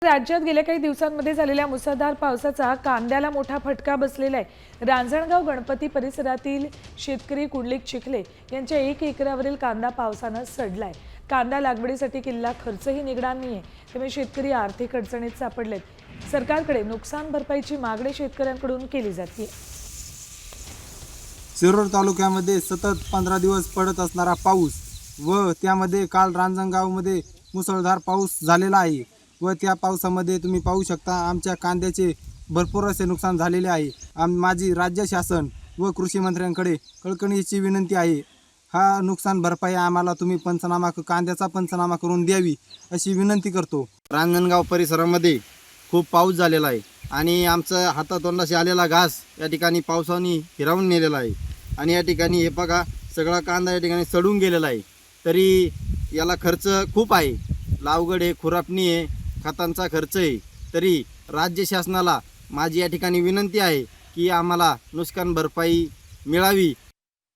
राज्यात गेल्या काही दिवसांमध्ये झालेल्या मुसळधार पावसाचा कांद्याला मोठा फटका बसलेला आहे। रांजणगाव गणपती परिसरातील शेतकरी कुंडलिक चिखले यांच्या 1 एकरावरील कांदा पावसाने सडलाय। कांदा लागवडीसाठी किल्ला खर्चही निघणार नाहीये, त्यामुळे शेतकरी आर्थिक अडचणीत सापडलेत। सरकारकडे नुकसान भरपाईची मागणी शेतकऱ्यांकडून केली जाते। शिरूर तालुक्यामध्ये सतत 15 दिवस पडत असणारा पाऊस व त्यामध्ये काल रांजणगावमध्ये मुसळधार पाऊस झालेला आहे व त्या पावसामध्ये तुम्ही पाहू शकता आमच्या कांद्याचे भरपूर असे नुकसान झालेले आहे। माझी राज्य शासन व कृषी मंत्र्यांकडे कळकळीची विनंती आहे, हा नुकसान भरपाई आम्हाला तुम्ही कांद्याचा पंचनामा करून द्यावी अशी विनंती करतो। रांजणगाव परिसरामध्ये खूप पाऊस झालेला आहे आणि आमचं हातातोंडाशी आलेला घास या ठिकाणी पावसाने हिरावून नेलेला आहे आणि या ठिकाणी हे बघा सगळा कांदा या ठिकाणी सडून गेलेला आहे। तरी याला खर्च खूप आहे, लावगड आहे, खुरापणी आहे, खतांचा खर्च आहे। तरी राज्य शासनाला माझी या ठिकाणी विनंती आहे की आम्हाला नुकसान भरपाई मिळावी